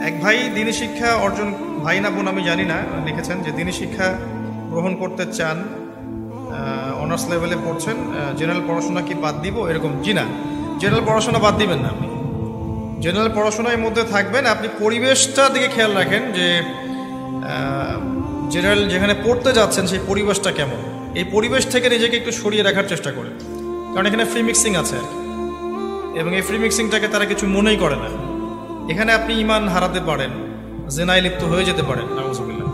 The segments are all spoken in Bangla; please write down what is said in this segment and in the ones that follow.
এক ভাই দিনী শিক্ষা অর্জন, ভাই না বোন আমি জানি না, লিখেছেন যে দিনী শিক্ষা গ্রহণ করতে চান, অনার্স লেভেলে পড়ছেন, জেনারেল পড়াশোনা কি বাদ দিব এরকম। জি না, জেনারেল পড়াশোনা বাদ দিবেন না। আপনি জেনারেল পড়াশোনার মধ্যে থাকবেন, আপনি পরিবেশটার দিকে খেয়াল রাখেন যে জেনারেল যেখানে পড়তে যাচ্ছেন সেই পরিবেশটা কেমন, এই পরিবেশ থেকে নিজেকে একটু সরিয়ে রাখার চেষ্টা করেন, কারণ এখানে ফ্রি মিক্সিং আছে আর কি, এবং এই ফ্রি মিক্সিংটাকে তারা কিছু মনেই করে না। এখানে আপনি ইমান হারাতে পারেন, জেনায় লিপ্ত হয়ে যেতে পারেন, নাউজুবিল্লাহ।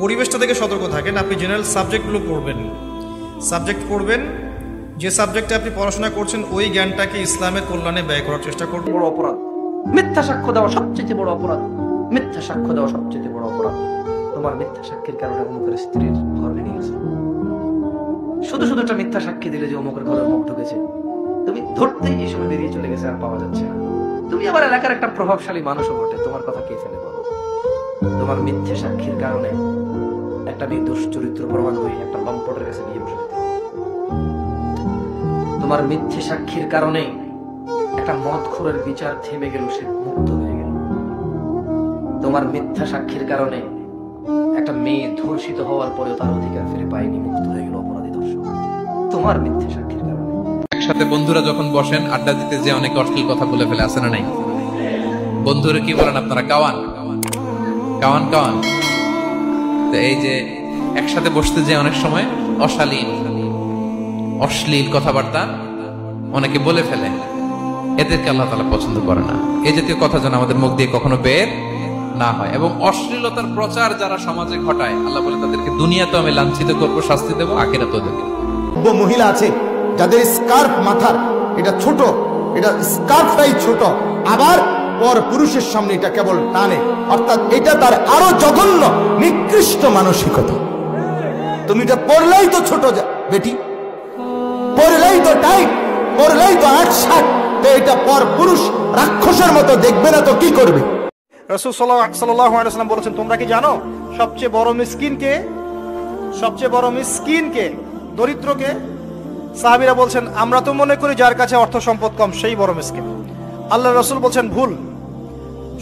পরিবেশটা থেকে সতর্ক থাকেন। আপনি জেনারেল সাবজেক্টগুলো পড়বেন, যে সাবজেক্টে আপনি পড়াশোনা করছেন ওই জ্ঞানটাকে ইসলামের কল্যাণে ব্যয় করার চেষ্টা করবেন। বড় অপরাধ মিথ্যা সাক্ষ্য দেওয়া, সবচেয়ে বড় অপরাধ মিথ্যা সাক্ষ্য দেওয়া, সবচেয়ে বড় অপরাধ। তোমার মিথ্যা সাক্ষীর কারণে অমুকের স্ত্রীর ঘর ভেঙে গেছে, শুধু একটা মিথ্যা সাক্ষী দিলে যে অমুকের ঘরে মুখ ঢুকেছে, তুমি ধরতেই এই সময় বেরিয়ে চলে গেছে, আর পাওয়া যাচ্ছে না। তুমি আবার এলাকার একটা প্রভাবশালী মানুষও বটে, তোমার কথা কে ফেলে বলো? তোমার মিথ্যে সাক্ষীর কারণে একটা নির্দোষ চরিত্র প্রমাণ হয়ে একটা লম্পটের কাছে নিয়ে বসে যেতে। তোমার মিথ্যে সাক্ষীর কারণে একটা মদখোরের বিচার থেমে গেল, সে মুক্ত হয়ে গেল। তোমার মিথ্যা সাক্ষীর কারণে একটা মেয়ে ধর্ষিত হওয়ার পরেও তার অধিকার ফিরে পায়নি, মুক্ত হয়ে গেল অপরাধী দর্শক, তোমার মিথ্যে সাক্ষীর কারণে। একসাথে বন্ধুরা যখন বসেন আড্ডা দিতে, যে অনেক অশ্লীল কথা বলে ফেলে, আছে না নাই? বন্ধুরা কি বলেন আপনারা? Cowan Cowan Cowan. তো এই যে একসাথে বসতে যে অনেক সময় অশ্লীল কথাবার্তা অনেকে বলে ফেলে, এদেরকে আল্লাহ তাআলা পছন্দ করে না। এই জাতীয় কথা যেন আমাদের মুখ দিয়ে কখনো বের না হয়। এবং অশ্লীলতার প্রচার যারা সমাজে ঘটায়, আল্লাহ বলে তাদেরকে দুনিয়াতেও আমি লাঞ্ছিত করবো, শাস্তি দেবো, আখিরাতেও দেবো। মহিলা আছে যাদের স্কার্ফ মাথার এটা ছোট, এটা স্কার্ফটাই ছোট, আবার পর পুরুষের সামনে এটা কেবল টানে, অর্থাৎ এটা তার আরো জঘন্য নিকৃষ্ট মানসিকতা। তুমি এটা পরলেই তো ছোট বেটি, পরলেই তো টাইট, পরলেই তো ৮-৭, তো এটা পর পুরুষ রাক্ষসের মতো দেখবে না তো কি করবে? রাসূল সাল্লাল্লাহু আলাইহি ওয়াসাল্লাম বলেছেন, তোমরা কি জানো সবচেয়ে বড় মিসকিন কে? সবচেয়ে বড় মিসকিন কে? দরিদ্র কে? সাহাবীরা বলছেন, আমরা তো মনে করি যার কাছে অর্থ সম্পদ কম সেই বড় মিসকিন। আল্লাহর রাসূল বলছেন, ভুল।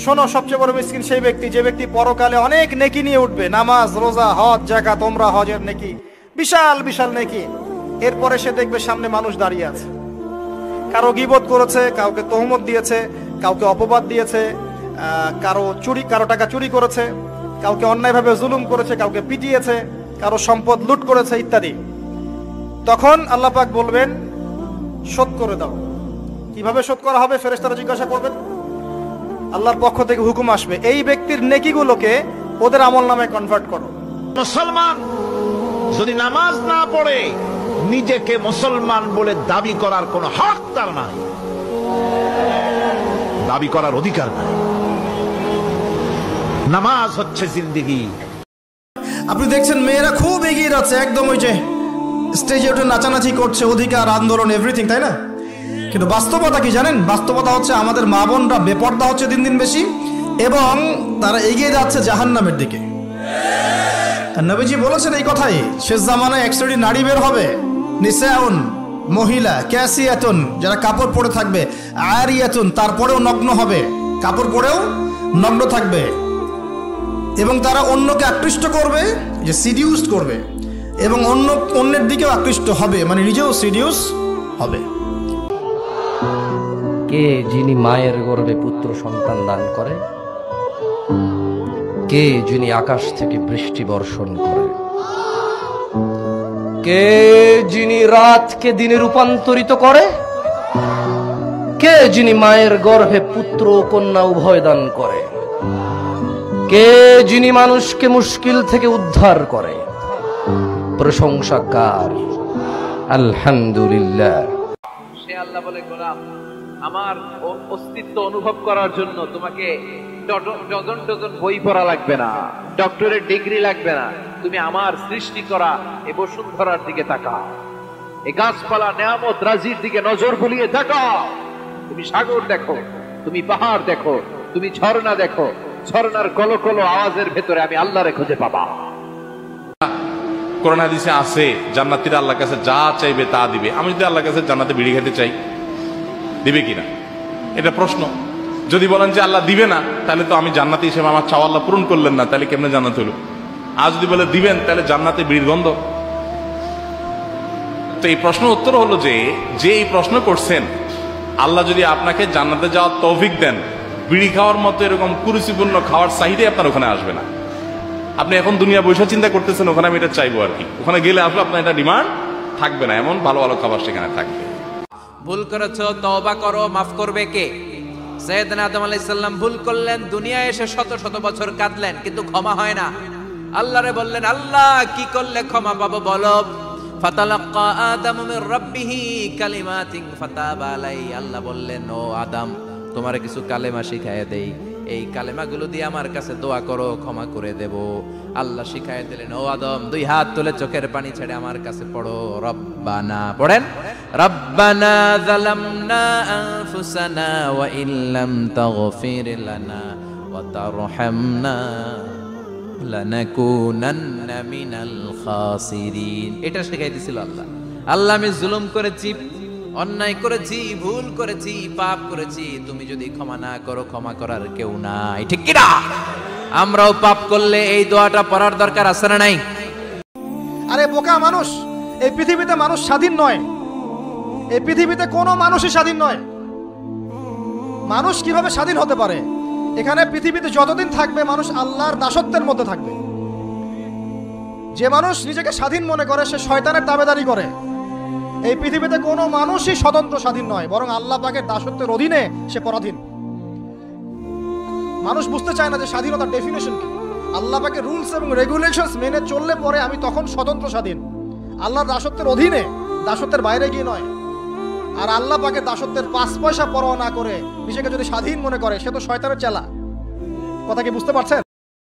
শোনো, সবচেয়ে বড় মিসকিন সেই ব্যক্তি যে ব্যক্তি পরকালে অনেক নেকি নিয়ে উঠবে, নামাজ, রোজা, হজ, যাকাত, ওমরা, হজের নেকি, বিশাল বিশাল নেকি। এরপরে সে দেখবে সামনে মানুষ দাঁড়িয়ে আছে, কারো গীবত করেছে, কাউকে তহমত দিয়েছে, কাউকে অপবাদ দিয়েছে, কারো টাকা চুরি করেছে, কাউকে অন্যায়ভাবে জুলুম করেছে, কাউকে পিটিয়েছে, কারো সম্পদ লুট করেছে ইত্যাদি। তখন আল্লাহ পাক বলবেন, শোধ করে দাও। কিভাবে শোধ করা হবে? ফেরেশতারা জিজ্ঞাসা করবেন, আল্লাহর পক্ষ থেকে হুকুম আসবে, এই ব্যক্তির নেকিগুলোকে ওদের আমলনামায় কনভার্ট করো। মুসলমান যদি নামাজ না পড়ে নিজেকে মুসলমান বলে দাবি করার কোন হক তার নাই, দাবি করার অধিকার নাই। নামাজ হচ্ছে জিন্দেগি। আপনি দেখছেন মেয়েরা খুব এগিয়ে যাচ্ছে, একদম ওই যে স্টেজে উঠে নাচানাচি করছে, অধিকার আন্দোলন এভরিথিং, তাই না? কিন্তু বাস্তবতা কি জানেন? বাস্তবতা হচ্ছে আমাদের মা বোনরা বেপর্দা হচ্ছে দিন দিন বেশি, এবং তারা এগিয়ে যাচ্ছে জাহান্নামের দিকে। নবীজি বলেছেন এই কথাই, শেষ জামানায় এক শ্রেণীর নারী বের হবে, নিসাউন, মহিলা, ক্যাসিয়াতুন, যারা কাপড় পরে থাকবে, আরিয়াতুন, তারপরেও নগ্ন হবে, কাপড় পরেও নগ্ন থাকবে, এবং তারা অন্যকে আকৃষ্ট করবে, যে সিডিউস করবে, এবং অন্যের দিকেও আকৃষ্ট হবে, মানে নিজেও সিডিউস হবে। কে যিনি মায়ের গর্ভে পুত্র সন্তান দান করে? কে যিনি আকাশ থেকে বৃষ্টি বর্ষণ করে? কে যিনি রাতকে দিনে রূপান্তরিত করে? কে যিনি মায়ের গর্ভে পুত্র ও কন্যা উভয় দান করে? কে যিনি মানুষকে মুশকিল থেকে উদ্ধার করে? প্রশংসা কার? আলহামদুলিল্লাহ। সে আল্লাহ বলে, গোলাম, আমার অস্তিত্ব অনুভব করার জন্য তোমাকে ডজন ডজন বই পড়া লাগবে না, ডক্টরেট ডিগ্রি লাগবে না। তুমি আমার সৃষ্টি করা এই বসুন্ধরার দিকে তাকাও, এই গাছপালা, নেয়ামত, রাজির দিকে নজর বুলিয়ে তাকাও। তুমি সাগর দেখো, তুমি পাহাড় দেখো, তুমি ঝর্ণা দেখো, ঝর্ণার কলকলো আওয়াজের ভেতরে আমি আল্লাহরে খুঁজে পাবা। কোরআন হাদিসে আছে জান্নাতীরা আল্লাহর কাছে যা চাইবে তা দিবে। আমি যদি আল্লাহর কাছে জান্নাতে বিড়ি খেতে চাই, দিবে কিনা? এটা প্রশ্ন। যদি বলেন যে আল্লাহ দিবে না, তাহলে তো আমি জান্নাতি হিসেবে আমার চাওয়া আল্লাহ পূরণ করলেন না, তাহলে কেমনে জান্নাত হলো? আর যদি বলে দিবেন, তাহলে জান্নাতে বিড়ির গন্ধ। তো এই প্রশ্ন উত্তর হলো যে এই প্রশ্ন করছেন, আল্লাহ যদি আপনাকে জান্নাতে যাওয়ার তৌফিক দেন, বিড়ি খাওয়ার মতো এরকম কুরুচিপূর্ণ খাওয়ার চাহিদাই আপনার ওখানে আসবে না। আপনি এখন দুনিয়া বৈশা চিন্তা করতেছেন ওখানে আমি এটা চাইবো আর কি, ওখানে গেলে আসলে আপনার এটা ডিমান্ড থাকবে না, এমন ভালো ভালো খাবার সেখানে থাকবে। ভুল করেছো, তওবা করো, মাফ করবে কে? সাইয়েদনা আদম আলাইহিস সালাম ভুল করলেন, দুনিয়ায় এসে শত শত বছর কাঁদলেন, কিন্তু ক্ষমা হয় না। আল্লাহরে বললেন, আল্লাহ কি করলে ক্ষমা পাবো বলো? ফাতালাক্কা আদামু মির রাব্বিহি কালিমাতিন ফাতাবা আলাই। আল্লাহ বললেন, ও আদম, তোমারে কিছু কালেমা শিখায় দেই, এই কালেমাগুলো দিয়ে আমার কাছে দোয়া করো, ক্ষমা করে দেব। আল্লাহ শিখায় দিলেন, ও আদম, দুই হাত তুলে চোখের পানি ছেড়ে আমার কাছে পড়ো, রব্বানা, পড়েন, রব্বানা যালামনা আনফুসানা ওয়া ইল্লাম তাগফির লানা ওয়া তারহামনা লানাকুনান্না মিনাল খাসিরিন। এটা শিখাই দিছিল আল্লাহ। আল্লাহ, আমি জুলুম করেছি, অন্যায় করেছি, ভুল করেছি, পাপ করেছি, তুমি যদি ক্ষমা না করো, ক্ষমা করার কেউ নাই, ঠিক কি না? আমরাও পাপ করলে এই দোয়াটা পড়ার দরকার আছে না নাই? আরে বোকা মানুষ, এই পৃথিবীতে মানুষ স্বাধীন নয়, এই পৃথিবীতে কোনো মানুষই স্বাধীন নয়। মানুষ কিভাবে স্বাধীন হতে পারে? এখানে পৃথিবীতে যতদিন থাকবে মানুষ আল্লাহর দাসত্বের মধ্যে থাকবে। যে মানুষ নিজেকে স্বাধীন মনে করে সে শয়তানের তাবেদারি করে। এই পৃথিবীতে কোনো মানুষই স্বতন্ত্র স্বাধীন নয়, বরং আল্লাহ পাকের দাসত্বের অধীনে সে পরাধীন। মানুষ বুঝতে চায় না যে স্বাধীনতার ডেফিনেশন কি। আল্লাহ পাকের রুলস এবং রেগুলেশনস মেনে চললে পরে আমি তখন স্বতন্ত্র স্বাধীন, আল্লাহর দাসত্বের অধীনে, দাসত্বের বাইরে গিয়ে নয়। আর আল্লাহ পাকের দাসত্বের 5 পয়সা পরোয়া না করে নিজেকে যদি স্বাধীন মনে করে সে তো শয়তানের চেলা। কথা কি বুঝতে পারছেন?